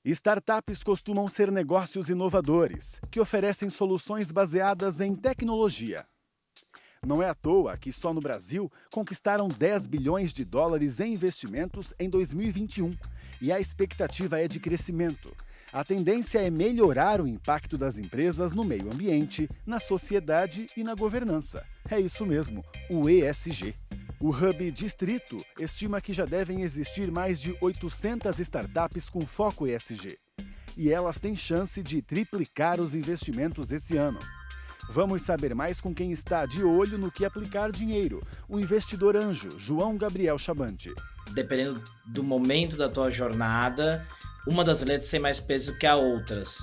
Startups costumam ser negócios inovadores, que oferecem soluções baseadas em tecnologia. Não é à toa que só no Brasil conquistaram 10 bilhões de dólares em investimentos em 2021, e a expectativa é de crescimento. A tendência é melhorar o impacto das empresas no meio ambiente, na sociedade e na governança. É isso mesmo, o ESG. O Hub Distrito estima que já devem existir mais de 800 startups com foco ESG. E elas têm chance de triplicar os investimentos esse ano. Vamos saber mais com quem está de olho no que aplicar dinheiro, o investidor anjo, João Gabriel Chabante. Dependendo do momento da tua jornada, uma das letras tem mais peso que a outras.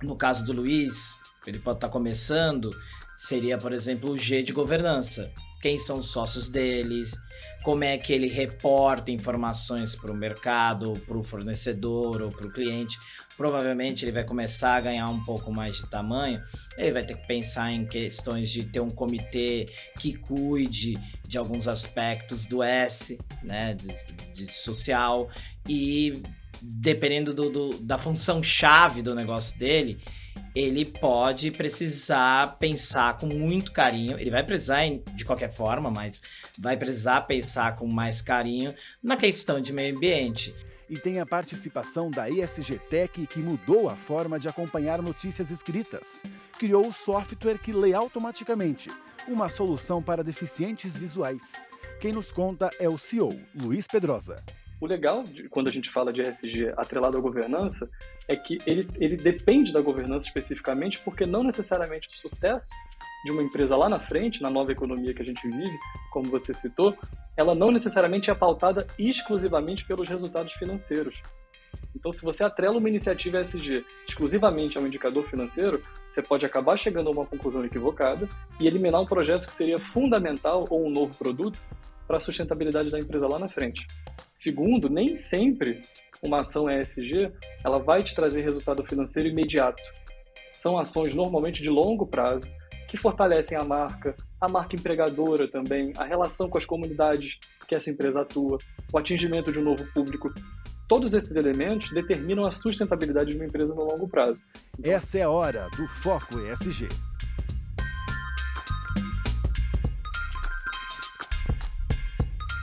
No caso do Luiz, ele pode estar começando, seria, por exemplo, o G de governança. Quem são os sócios deles, como é que ele reporta informações para o mercado, para o fornecedor ou para o cliente. Provavelmente ele vai começar a ganhar um pouco mais de tamanho, ele vai ter que pensar em questões de ter um comitê que cuide de alguns aspectos do S, né, de social, e dependendo da função-chave do negócio dele, ele pode precisar pensar com muito carinho, ele vai precisar de qualquer forma, mas vai precisar pensar com mais carinho na questão de meio ambiente. E tem a participação da ESG Tech, que mudou a forma de acompanhar notícias escritas. Criou o software que lê automaticamente, uma solução para deficientes visuais. Quem nos conta é o CEO, Luiz Pedrosa. O legal, quando a gente fala de ESG atrelado à governança, é que ele depende da governança especificamente, porque não necessariamente o sucesso de uma empresa lá na frente, na nova economia que a gente vive, como você citou, ela não necessariamente é pautada exclusivamente pelos resultados financeiros. Então, se você atrela uma iniciativa ESG exclusivamente a um indicador financeiro, você pode acabar chegando a uma conclusão equivocada e eliminar um projeto que seria fundamental ou um novo produto para a sustentabilidade da empresa lá na frente. Segundo, nem sempre uma ação ESG ela vai te trazer resultado financeiro imediato. São ações normalmente de longo prazo que fortalecem a marca empregadora também, a relação com as comunidades que essa empresa atua, o atingimento de um novo público. Todos esses elementos determinam a sustentabilidade de uma empresa no longo prazo. Essa é a hora do Foco ESG.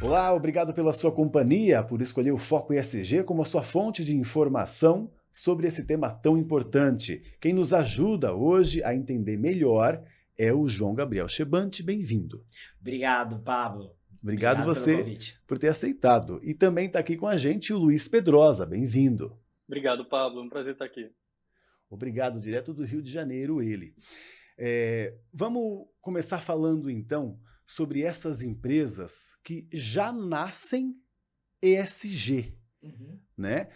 Olá, obrigado pela sua companhia, por escolher o Foco ESG como a sua fonte de informação sobre esse tema tão importante. Quem nos ajuda hoje a entender melhor é o João Gabriel Chabante. Bem-vindo. Obrigado, Pablo. Obrigado você por ter aceitado. E também está aqui com a gente o Luiz Pedrosa. Bem-vindo. Obrigado, Pablo. É um prazer estar aqui. Obrigado, direto do Rio de Janeiro, ele. Vamos começar falando, então, sobre essas empresas que já nascem ESG, né?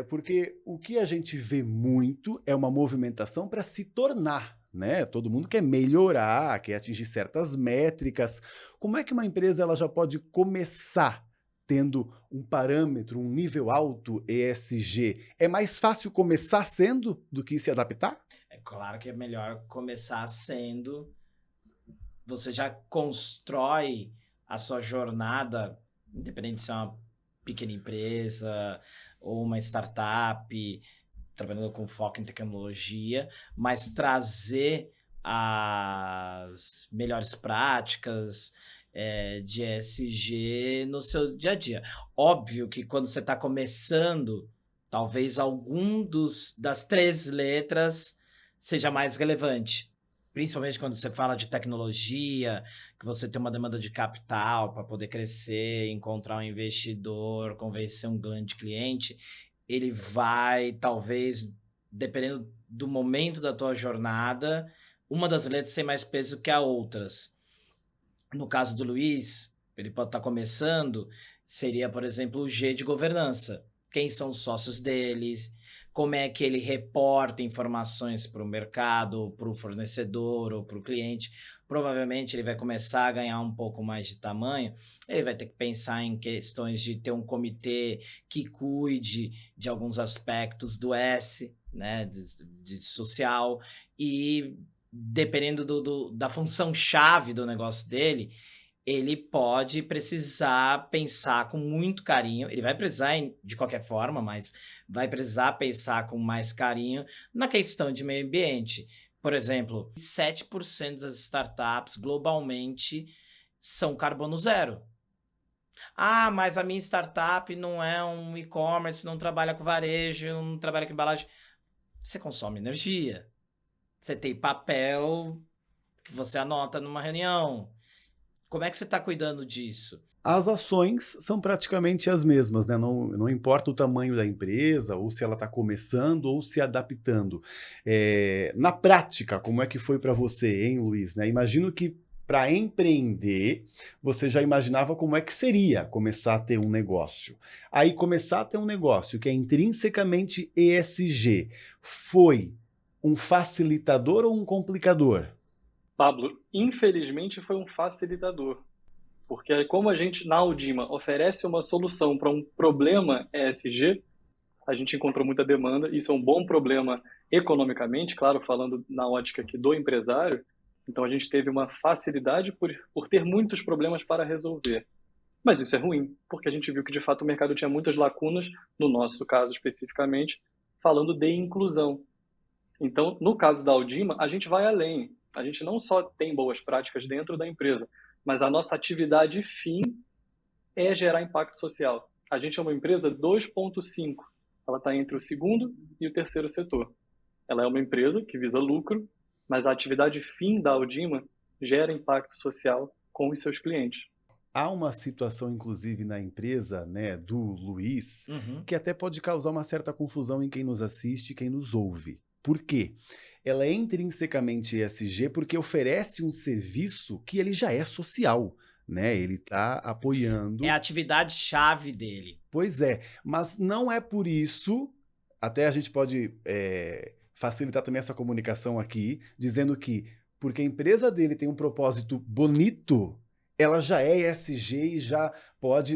Porque o que a gente vê muito é uma movimentação para se tornar, né? Todo mundo quer melhorar, quer atingir certas métricas. Como é que uma empresa ela já pode começar tendo um parâmetro, um nível alto ESG? É mais fácil começar sendo do que se adaptar? É claro que é melhor começar sendo. Você já constrói a sua jornada, independente se é uma pequena empresa ou uma startup, trabalhando com foco em tecnologia, mas trazer as melhores práticas de ESG no seu dia a dia. Óbvio que quando você está começando, talvez algum das 3 letras seja mais relevante. Principalmente quando você fala de tecnologia, que você tem uma demanda de capital para poder crescer, encontrar um investidor, convencer um grande cliente, ele vai, talvez, dependendo do momento da tua jornada, uma das letras tem mais peso que a outras. No caso do Luiz, ele pode estar começando, seria, por exemplo, o G de governança. Quem são os sócios deles, como é que ele reporta informações para o mercado, para o fornecedor ou para o cliente. Provavelmente ele vai começar a ganhar um pouco mais de tamanho, ele vai ter que pensar em questões de ter um comitê que cuide de alguns aspectos do S, né, de social, e dependendo da função-chave do negócio dele, ele pode precisar pensar com muito carinho, ele vai precisar de qualquer forma, mas vai precisar pensar com mais carinho na questão de meio ambiente. Por exemplo, 7% das startups globalmente são carbono zero. Ah, mas a minha startup não é um e-commerce, não trabalha com varejo, não trabalha com embalagem. Você consome energia. Você tem papel que você anota numa reunião. Como é que você está cuidando disso? As ações são praticamente as mesmas, né? Não importa o tamanho da empresa, ou se ela está começando, ou se adaptando. Na prática, como é que foi para você, hein, Luiz? Né? Imagino que para empreender, você já imaginava como é que seria começar a ter um negócio. Aí, começar a ter um negócio que é intrinsecamente ESG, foi um facilitador ou um complicador? Pablo, infelizmente foi um facilitador, porque como a gente, na Aldima, oferece uma solução para um problema ESG, a gente encontrou muita demanda, isso é um bom problema economicamente, claro, falando na ótica aqui do empresário, então a gente teve uma facilidade por ter muitos problemas para resolver. Mas isso é ruim, porque a gente viu que de fato o mercado tinha muitas lacunas, no nosso caso especificamente, falando de inclusão. Então, no caso da Aldima, a gente vai além. A gente não só tem boas práticas dentro da empresa, mas a nossa atividade fim é gerar impacto social. A gente é uma empresa 2.5. Ela está entre o segundo e o terceiro setor. Ela é uma empresa que visa lucro, mas a atividade fim da Aldima gera impacto social com os seus clientes. Há uma situação, inclusive, na empresa, né, do Luiz, que até pode causar uma certa confusão em quem nos assiste e quem nos ouve. Por quê? Ela é intrinsecamente ESG porque oferece um serviço que ele já é social, né? Ele está apoiando... É a atividade-chave dele. Pois é, mas não é por isso, até a gente pode facilitar também essa comunicação aqui, dizendo que porque a empresa dele tem um propósito bonito, ela já é ESG e já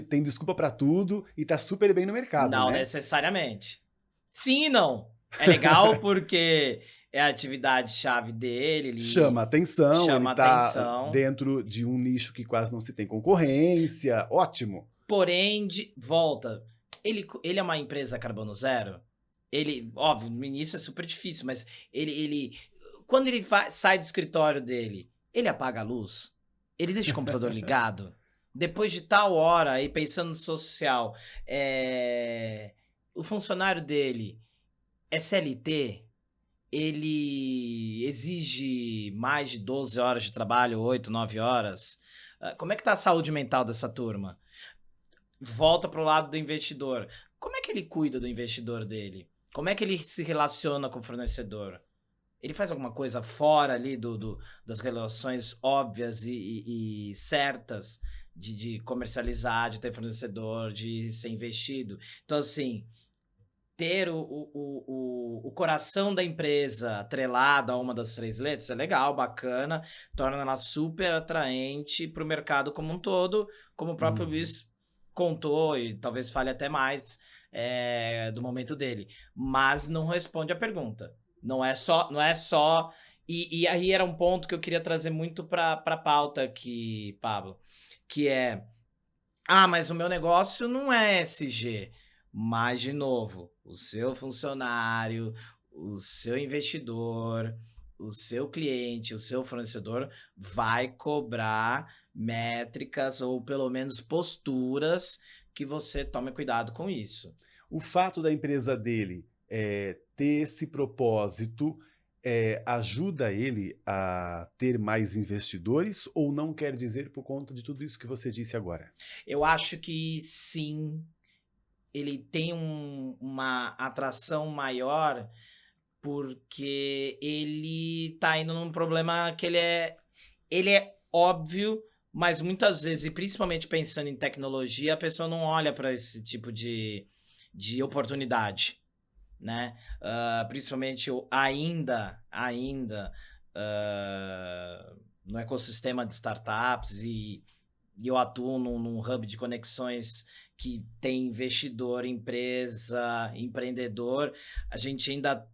tem desculpa para tudo e tá super bem no mercado, Não né? necessariamente. Sim e não. É legal porque é a atividade-chave dele. Ele chama atenção, chama ele tá atenção. dentro de um nicho que quase não se tem concorrência, ótimo. Porém, volta, ele é uma empresa carbono zero? Ele, óbvio, no início é super difícil, mas quando ele sai do escritório dele, ele apaga a luz? Ele deixa o computador ligado? Depois de tal hora, aí pensando no social, o funcionário dele é CLT? Ele exige mais de 12 horas de trabalho, 8, 9 horas? Como é que tá a saúde mental dessa turma? Volta pro lado do investidor. Como é que ele cuida do investidor dele? Como é que ele se relaciona com o fornecedor? Ele faz alguma coisa fora ali das relações óbvias e certas de comercializar, de ter fornecedor, de ser investido? Então, assim, ter o coração da empresa atrelado a uma das 3 letras é legal, bacana, torna ela super atraente para o mercado como um todo, como o próprio Luiz contou, e talvez fale até mais do momento dele, mas não responde a pergunta. Não é só e aí era um ponto que eu queria trazer muito para a pauta aqui, Pablo, que é, mas o meu negócio não é ESG, mas, de novo, o seu funcionário, o seu investidor, o seu cliente, o seu fornecedor vai cobrar métricas ou pelo menos posturas que você tome cuidado com isso. O fato da empresa dele ter esse propósito ajuda ele a ter mais investidores ou não quer dizer por conta de tudo isso que você disse agora? Eu acho que sim, ele tem uma atração maior porque ele tá indo num problema que ele é óbvio, mas muitas vezes, e principalmente pensando em tecnologia, a pessoa não olha para esse tipo de oportunidade, né? Principalmente ainda no ecossistema de startups e eu atuo num hub de conexões que tem investidor, empresa, empreendedor, a gente ainda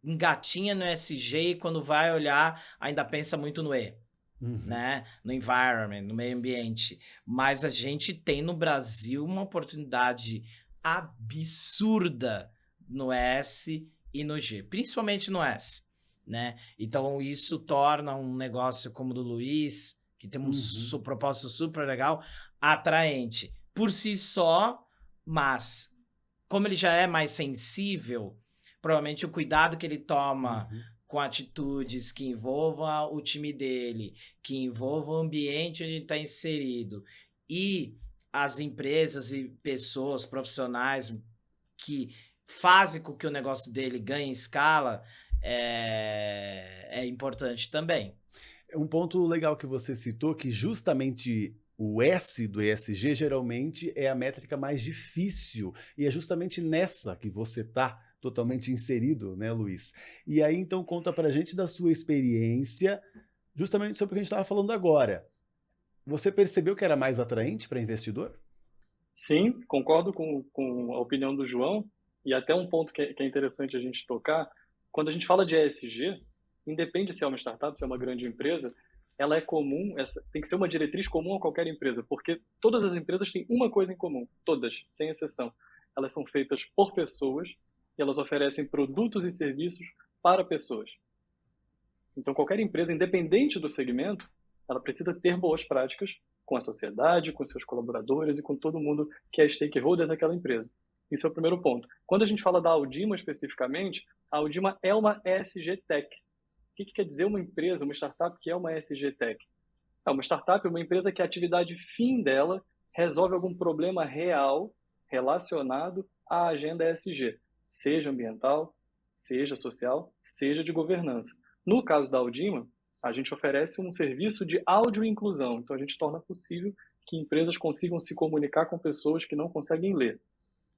engatinha no ESG e quando vai olhar, ainda pensa muito no E. né? No environment, no meio ambiente. Mas a gente tem no Brasil uma oportunidade absurda no S e no G, principalmente no S, né? Então isso torna um negócio como o do Luiz, que tem um propósito super legal, atraente por si só, mas como ele já é mais sensível, provavelmente o cuidado que ele toma com atitudes que envolvam o time dele, que envolvam o ambiente onde ele está inserido, e as empresas e pessoas profissionais que fazem com que o negócio dele ganhe escala, é importante também. Um ponto legal que você citou, que justamente o S do ESG geralmente é a métrica mais difícil, e é justamente nessa que você está totalmente inserido, né, Luiz? E aí, então, conta pra gente da sua experiência, justamente sobre o que a gente estava falando agora. Você percebeu que era mais atraente para investidor? Sim, concordo com a opinião do João, e até um ponto que é interessante a gente tocar, quando a gente fala de ESG, independe se é uma startup, se é uma grande empresa, ela é comum, tem que ser uma diretriz comum a qualquer empresa, porque todas as empresas têm uma coisa em comum, todas, sem exceção. Elas são feitas por pessoas e elas oferecem produtos e serviços para pessoas. Então, qualquer empresa, independente do segmento, ela precisa ter boas práticas com a sociedade, com seus colaboradores e com todo mundo que é stakeholder daquela empresa. Esse é o primeiro ponto. Quando a gente fala da Aldima especificamente, a Aldima é uma ESG Tech. O que quer dizer uma empresa, uma startup que é uma ESG Tech? Uma startup é uma empresa que a atividade fim dela resolve algum problema real relacionado à agenda ESG, seja ambiental, seja social, seja de governança. No caso da Aldima, a gente oferece um serviço de áudio-inclusão, então a gente torna possível que empresas consigam se comunicar com pessoas que não conseguem ler.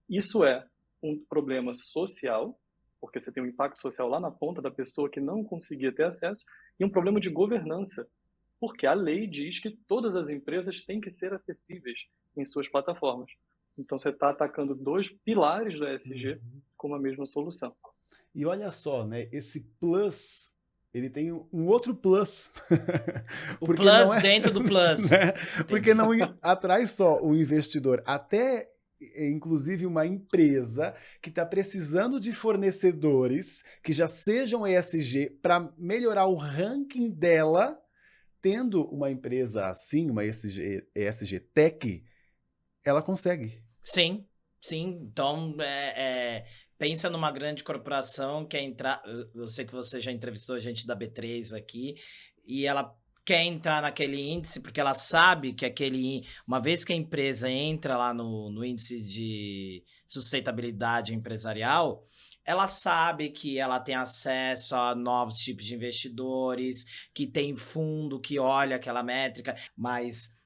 Isso é um problema social, porque você tem um impacto social lá na ponta da pessoa que não conseguia ter acesso, e um problema de governança, porque a lei diz que todas as empresas têm que ser acessíveis em suas plataformas. Então você está atacando dois pilares do ESG com uma mesma solução. E olha só, né? Esse plus, ele tem um outro plus. O plus dentro do plus. Né? Porque não atrai só o investidor, até inclusive uma empresa que está precisando de fornecedores que já sejam ESG para melhorar o ranking dela, tendo uma empresa assim, uma ESG Tech, ela consegue. Sim, sim. Então, pensa numa grande corporação que quer entrar. Eu sei que você já entrevistou gente da B3 aqui, e ela quer entrar naquele índice porque ela sabe que uma vez que a empresa entra lá no índice de sustentabilidade empresarial, ela sabe que ela tem acesso a novos tipos de investidores, que tem fundo que olha aquela métrica, mas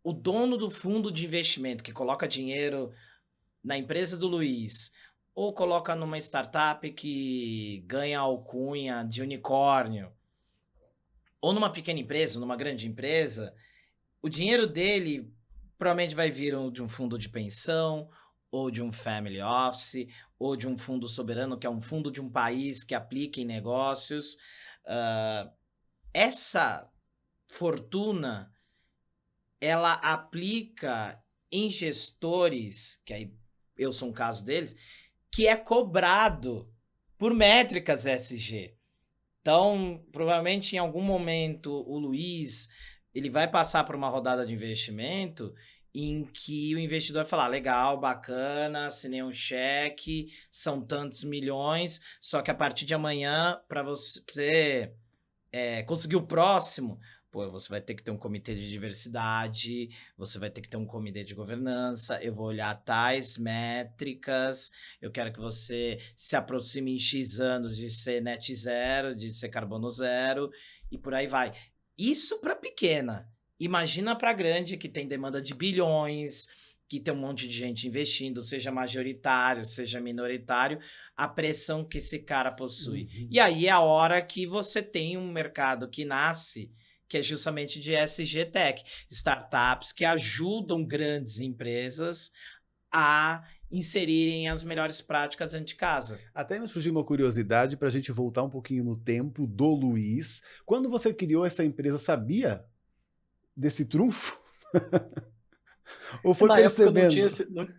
o dono do fundo de investimento que coloca dinheiro na empresa do Luiz, ou coloca numa startup que ganha alcunha de unicórnio, ou numa pequena empresa, numa grande empresa, o dinheiro dele provavelmente vai vir de um fundo de pensão, ou de um family office, ou de um fundo soberano, que é um fundo de um país que aplica em negócios. Essa fortuna, ela aplica em gestores, que aí eu sou um caso deles, que é cobrado por métricas ESG. Então, provavelmente em algum momento o Luiz, ele vai passar por uma rodada de investimento em que o investidor vai falar, legal, bacana, assinei um cheque, são tantos milhões, só que a partir de amanhã, para você conseguir o próximo, você vai ter que ter um comitê de diversidade, você vai ter que ter um comitê de governança, eu vou olhar tais métricas, eu quero que você se aproxime em X anos de ser net zero, de ser carbono zero, e por aí vai. Isso para pequena. Imagina para grande, que tem demanda de bilhões, que tem um monte de gente investindo, seja majoritário, seja minoritário, a pressão que esse cara possui. E aí é a hora que você tem um mercado que nasce, que é justamente de ESG Tech, startups que ajudam grandes empresas a inserirem as melhores práticas dentro de casa. Até me surgiu uma curiosidade para a gente voltar um pouquinho no tempo do Luiz. Quando você criou essa empresa, sabia desse trunfo? Ou foi Na época percebendo?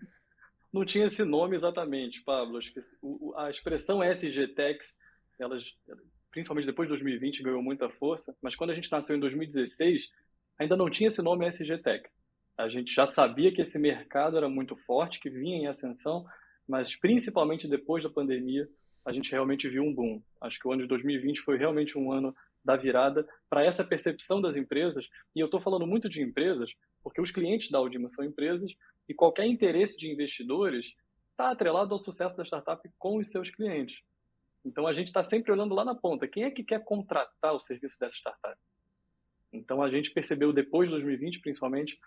não tinha esse nome exatamente, Pablo. Acho que a expressão ESG Techs, principalmente depois de 2020, ganhou muita força, mas quando a gente nasceu em 2016, ainda não tinha esse nome ESG Tech. A gente já sabia que esse mercado era muito forte, que vinha em ascensão, mas principalmente depois da pandemia, a gente realmente viu um boom. Acho que o ano de 2020 foi realmente um ano da virada para essa percepção das empresas, e eu estou falando muito de empresas, porque os clientes da Audima são empresas, e qualquer interesse de investidores está atrelado ao sucesso da startup com os seus clientes. Então, a gente está sempre olhando lá na ponta. Quem é que quer contratar o serviço dessa startup? Então, a gente percebeu depois de 2020, principalmente,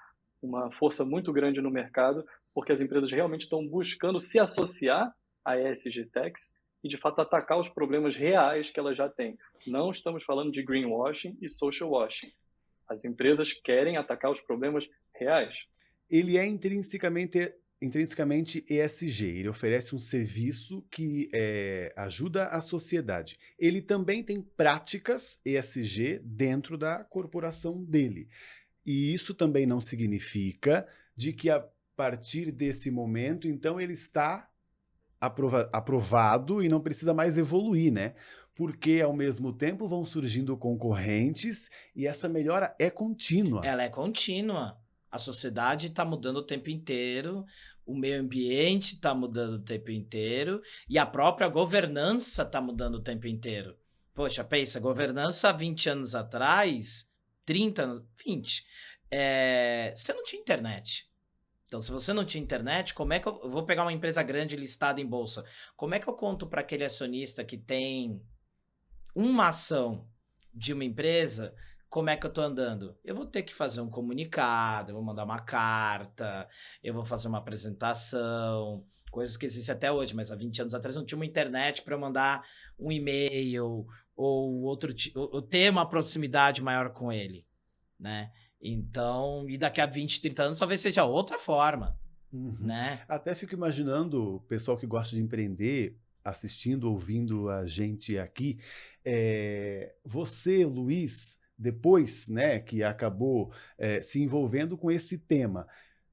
uma força muito grande no mercado, porque as empresas realmente estão buscando se associar a ESG Techs e, de fato, atacar os problemas reais que elas já têm. Não estamos falando de greenwashing e social washing. As empresas querem atacar os problemas reais. Ele é intrinsecamente ESG, ele oferece um serviço que ajuda a sociedade. Ele também tem práticas ESG dentro da corporação dele. E isso também não significa de que a partir desse momento, então, ele está aprovado e não precisa mais evoluir, né? Porque, ao mesmo tempo, vão surgindo concorrentes e essa melhora é contínua. Ela é contínua. A sociedade está mudando o tempo inteiro, o meio ambiente está mudando o tempo inteiro e a própria governança está mudando o tempo inteiro. Poxa, pensa, governança há 20 anos atrás, 30 anos, 20, você não tinha internet. Então, se você não tinha internet, como é que eu vou pegar uma empresa grande listada em bolsa? Como é que eu conto para aquele acionista que tem uma ação de uma empresa, como é que eu tô andando? Eu vou ter que fazer um comunicado, eu vou mandar uma carta, eu vou fazer uma apresentação, coisas que existem até hoje, mas há 20 anos atrás não tinha uma internet para eu mandar um e-mail ou ou ter uma proximidade maior com ele, né? Então, e daqui a 20, 30 anos talvez seja outra forma, né? Até fico imaginando o pessoal que gosta de empreender, assistindo, ouvindo a gente aqui. Você, Luiz, depois, né, que acabou se envolvendo com esse tema,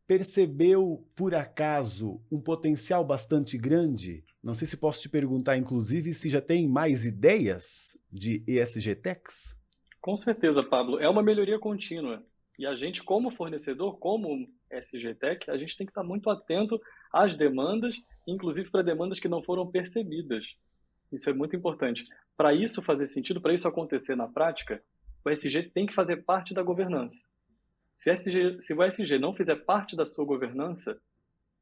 percebeu, por acaso, um potencial bastante grande? Não sei se posso te perguntar, inclusive, se já tem mais ideias de ESG Techs? Com certeza, Pablo. É uma melhoria contínua. E a gente, como fornecedor, como ESG Tech, a gente tem que estar muito atento às demandas, inclusive para demandas que não foram percebidas. Isso é muito importante. Para isso fazer sentido, para isso acontecer na prática, o ESG tem que fazer parte da governança. Se o ESG não fizer parte da sua governança,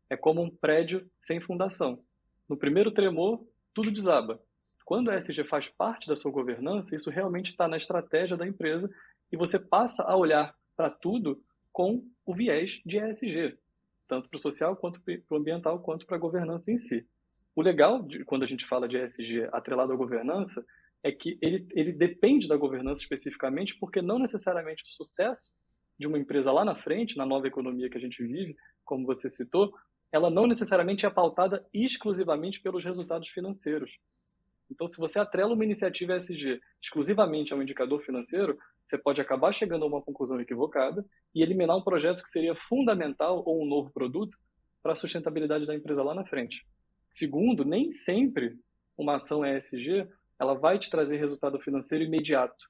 é como um prédio sem fundação. No primeiro tremor, tudo desaba. Quando o ESG faz parte da sua governança, isso realmente está na estratégia da empresa e você passa a olhar para tudo com o viés de ESG, tanto para o social, quanto para o ambiental, quanto para a governança em si. O legal, quando a gente fala de ESG atrelado à governança, é que ele depende da governança especificamente, porque não necessariamente o sucesso de uma empresa lá na frente, na nova economia que a gente vive, como você citou, ela não necessariamente é pautada exclusivamente pelos resultados financeiros. Então, se você atrela uma iniciativa ESG exclusivamente a um indicador financeiro, você pode acabar chegando a uma conclusão equivocada e eliminar um projeto que seria fundamental ou um novo produto para a sustentabilidade da empresa lá na frente. Segundo, nem sempre uma ação ESG ela vai te trazer resultado financeiro imediato.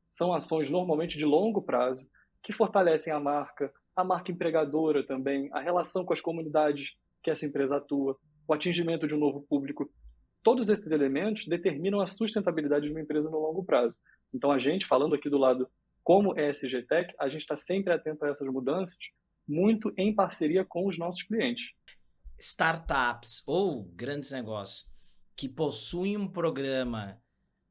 São ações normalmente de longo prazo que fortalecem a marca empregadora também, a relação com as comunidades que essa empresa atua, o atingimento de um novo público. Todos esses elementos determinam a sustentabilidade de uma empresa no longo prazo. Então, a gente, falando aqui do lado como ESG Tech, a gente está sempre atento a essas mudanças, muito em parceria com os nossos clientes. Startups ou grandes negócios que possuem um programa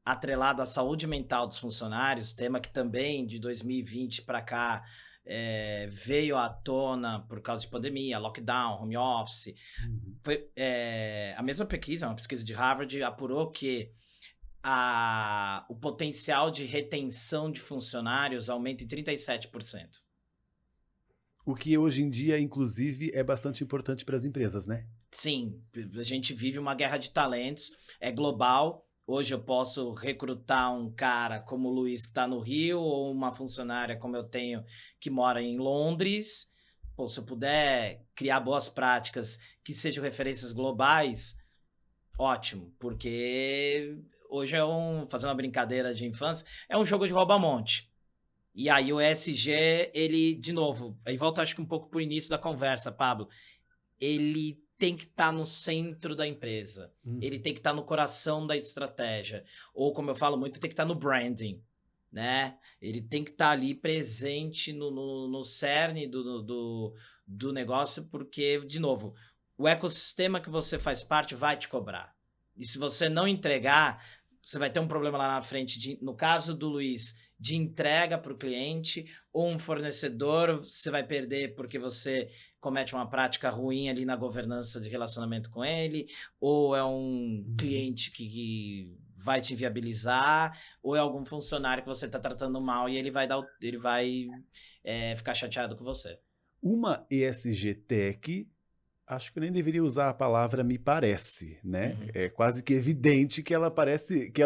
atrelado à saúde mental dos funcionários, tema que também de 2020 para cá veio à tona por causa de pandemia, lockdown, home office. Foi, a mesma pesquisa, uma pesquisa de Harvard, apurou que o potencial de retenção de funcionários aumenta em 37%. O que hoje em dia, inclusive, é bastante importante para as empresas, né? Sim, a gente vive uma guerra de talentos, é global. Hoje eu posso recrutar um cara como o Luiz que está no Rio, ou uma funcionária como eu tenho que mora em Londres. Pô, se eu puder criar boas práticas que sejam referências globais, ótimo, porque hoje fazendo uma brincadeira de infância, é um jogo de rouba-monte. E aí o ESG, ele, de novo, aí volta acho que um pouco pro início da conversa, Pablo, ele tem que estar no centro da empresa. Ele tem que estar no coração da estratégia. Ou, como eu falo muito, tem que estar no branding, né? Ele tem que estar ali presente no cerne do negócio, porque, de novo, o ecossistema que você faz parte vai te cobrar. E se você não entregar, você vai ter um problema lá na frente, no caso do Luiz, de entrega para o cliente, ou um fornecedor você vai perder porque você comete uma prática ruim ali na governança de relacionamento com ele, ou é um cliente que vai te viabilizar, ou é algum funcionário que você está tratando mal e ele vai ficar chateado com você. Uma ESG Tech, acho que eu nem deveria usar a palavra me parece, né? É quase que evidente que ela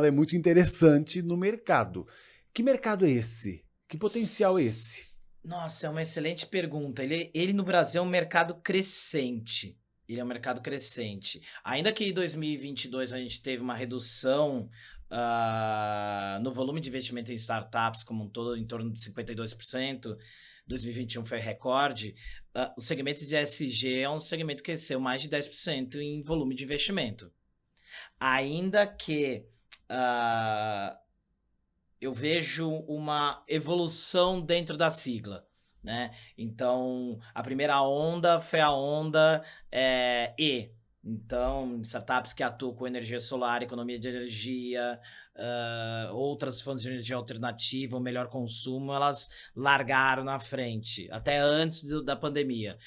é muito interessante no mercado. Que mercado é esse? Que potencial é esse? Nossa, é uma excelente pergunta. Ele no Brasil é um mercado crescente. Ele é um mercado crescente. Ainda que em 2022 a gente teve uma redução no volume de investimento em startups como um todo, em torno de 52%. 2021 foi recorde. O segmento de ESG é um segmento que cresceu mais de 10% em volume de investimento. Ainda que eu vejo uma evolução dentro da sigla, né? Então, a primeira onda foi a onda E. Então, startups que atuam com energia solar, economia de energia, outras fontes de energia alternativa, o melhor consumo, elas largaram na frente, até antes da pandemia.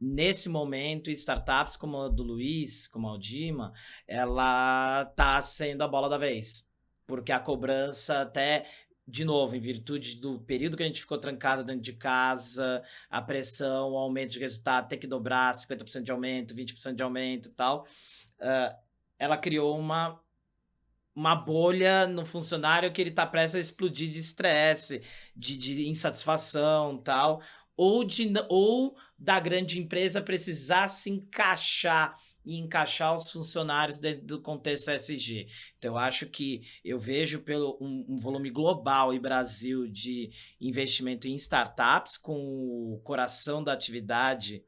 Nesse momento, startups como a do Luiz, como a Aldima, ela está sendo a bola da vez. Porque a cobrança até, de novo, em virtude do período que a gente ficou trancado dentro de casa, a pressão, o aumento de resultado, tem que dobrar 50% de aumento, 20% de aumento e tal, ela criou uma bolha no funcionário que ele está prestes a explodir de estresse, de insatisfação e tal, ou da grande empresa precisar se encaixar e encaixar os funcionários dentro do contexto ESG. Então, eu acho que eu vejo pelo um volume global e Brasil de investimento em startups, com o coração da atividade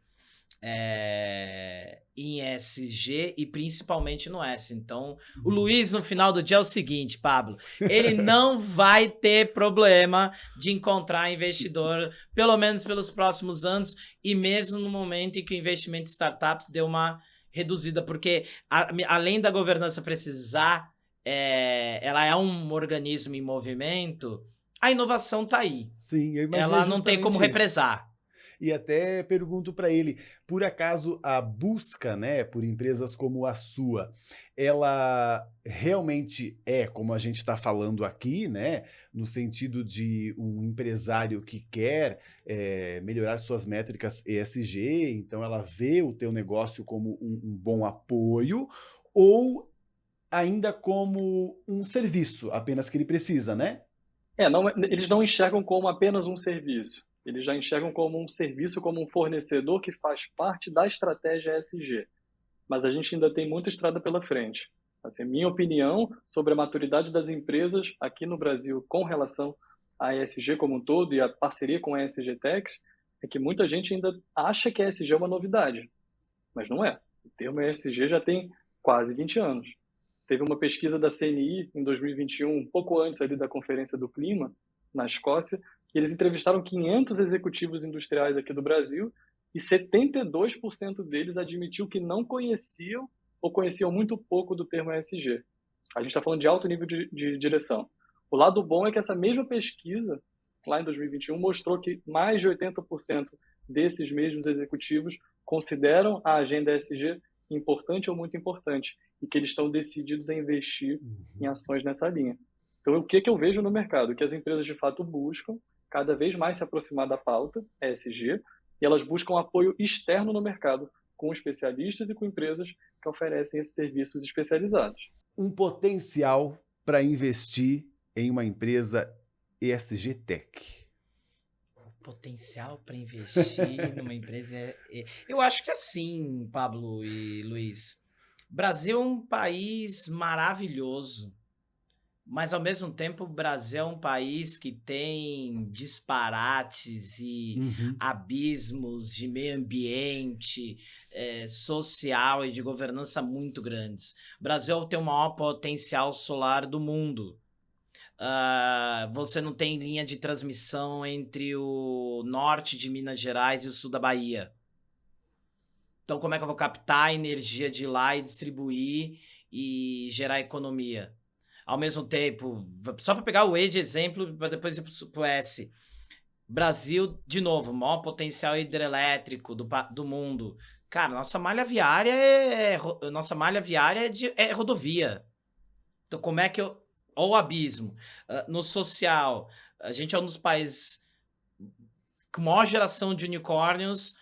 em ESG e principalmente no S. Então, o Luiz, no final do dia, é o seguinte, Pablo, ele não vai ter problema de encontrar investidor, pelo menos pelos próximos anos, e mesmo no momento em que o investimento em startups deu uma reduzida, porque além da governança precisar, ela é um organismo em movimento, a inovação está aí. Sim, eu imagino. Ela não tem como represar. E até pergunto para ele, por acaso a busca, né, por empresas como a sua, ela realmente é, como a gente está falando aqui, né, no sentido de um empresário que quer melhorar suas métricas ESG, então ela vê o teu negócio como um bom apoio, ou ainda como um serviço apenas que ele precisa, né? Eles não enxergam como apenas um serviço. Eles já enxergam como um serviço, como um fornecedor que faz parte da estratégia ESG. Mas a gente ainda tem muita estrada pela frente. Assim, minha opinião sobre a maturidade das empresas aqui no Brasil com relação à ESG como um todo e a parceria com a ESG Techs é que muita gente ainda acha que a ESG é uma novidade. Mas não é. O termo ESG já tem quase 20 anos. Teve uma pesquisa da CNI em 2021, um pouco antes ali da Conferência do Clima, na Escócia, e eles entrevistaram 500 executivos industriais aqui do Brasil e 72% deles admitiu que não conheciam ou conheciam muito pouco do termo ESG. A gente está falando de alto nível de direção. O lado bom é que essa mesma pesquisa, lá em 2021, mostrou que mais de 80% desses mesmos executivos consideram a agenda ESG importante ou muito importante e que eles estão decididos a investir em ações nessa linha. Então, o que eu vejo no mercado? Que as empresas, de fato, buscam cada vez mais se aproximar da pauta ESG e elas buscam apoio externo no mercado com especialistas e com empresas que oferecem esses serviços especializados. Um potencial para investir em uma empresa ESG Tech. Potencial para investir numa empresa eu acho que assim, Pablo e Luiz, Brasil é um país maravilhoso, mas ao mesmo tempo o Brasil é um país que tem disparates e abismos de meio ambiente, social e de governança muito grandes. O Brasil tem o maior potencial solar do mundo. Você não tem linha de transmissão entre o norte de Minas Gerais e o sul da Bahia. Então, como é que eu vou captar a energia de lá e distribuir e gerar economia? Ao mesmo tempo, só para pegar o E de exemplo, para depois ir para o S. Brasil, de novo, maior potencial hidrelétrico do mundo. Cara, nossa malha viária é rodovia. Então, como é que eu... Ou o abismo. No social, a gente é um dos países com maior geração de unicórnios,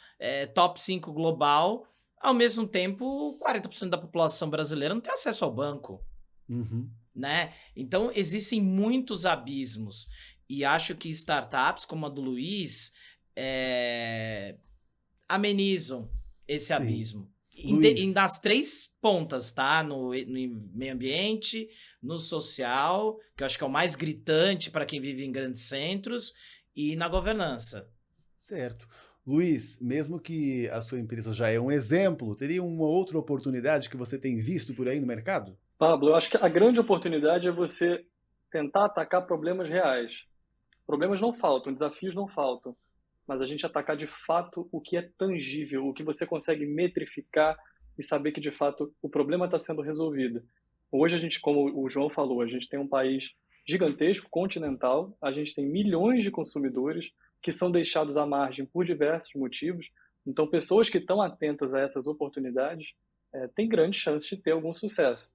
top 5 global. Ao mesmo tempo, 40% da população brasileira não tem acesso ao banco. Né? Então, existem muitos abismos. E acho que startups como a do Luiz amenizam esse abismo. Nas 3 pontas, tá? No meio ambiente, no social, que eu acho que é o mais gritante para quem vive em grandes centros, e na governança. Certo. Luiz, mesmo que a sua empresa já é um exemplo, teria uma outra oportunidade que você tem visto por aí no mercado? Pablo, eu acho que a grande oportunidade é você tentar atacar problemas reais. Problemas não faltam, desafios não faltam, mas a gente atacar de fato o que é tangível, o que você consegue metrificar e saber que de fato o problema está sendo resolvido. Hoje a gente, como o João falou, a gente tem um país gigantesco, continental, a gente tem milhões de consumidores que são deixados à margem por diversos motivos. Então, pessoas que estão atentas a essas oportunidades têm grandes chances de ter algum sucesso.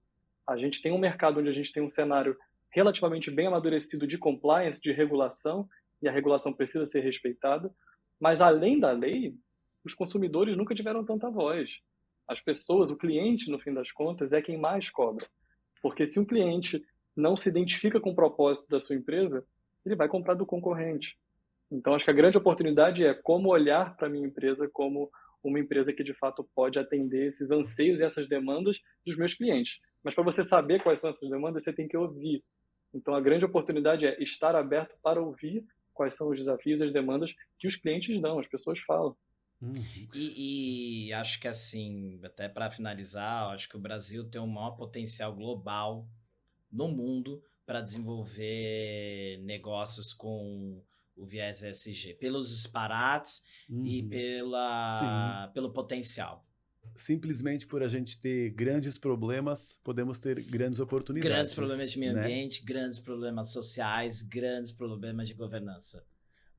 A gente tem um mercado onde a gente tem um cenário relativamente bem amadurecido de compliance, de regulação, e a regulação precisa ser respeitada, mas além da lei, os consumidores nunca tiveram tanta voz. As pessoas, o cliente, no fim das contas, é quem mais cobra. Porque se um cliente não se identifica com o propósito da sua empresa, ele vai comprar do concorrente. Então, acho que a grande oportunidade é como olhar para a minha empresa como uma empresa que, de fato, pode atender esses anseios e essas demandas dos meus clientes. Mas para você saber quais são essas demandas, você tem que ouvir. Então, a grande oportunidade é estar aberto para ouvir quais são os desafios e as demandas que os clientes dão, as pessoas falam. E acho que assim, até para finalizar, acho que o Brasil tem o maior potencial global no mundo para desenvolver negócios com o viés ESG, pelos disparates e pelo potencial. Simplesmente por a gente ter grandes problemas, podemos ter grandes oportunidades. Grandes problemas de meio ambiente, grandes problemas sociais, grandes problemas de governança.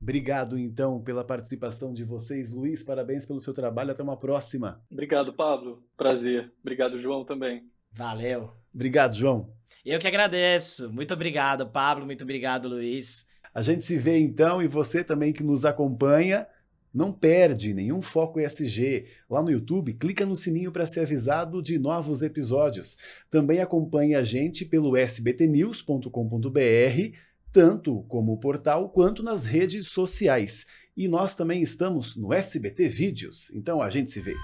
Obrigado, então, pela participação de vocês. Luiz, parabéns pelo seu trabalho. Até uma próxima. Obrigado, Pablo. Prazer. Obrigado, João, também. Valeu. Obrigado, João. Eu que agradeço. Muito obrigado, Pablo. Muito obrigado, Luiz. A gente se vê, então, e você também que nos acompanha, não perde nenhum Foco ESG. Lá no YouTube, clica no sininho para ser avisado de novos episódios. Também acompanhe a gente pelo sbtnews.com.br, tanto como portal quanto nas redes sociais. E nós também estamos no SBT Vídeos. Então a gente se vê.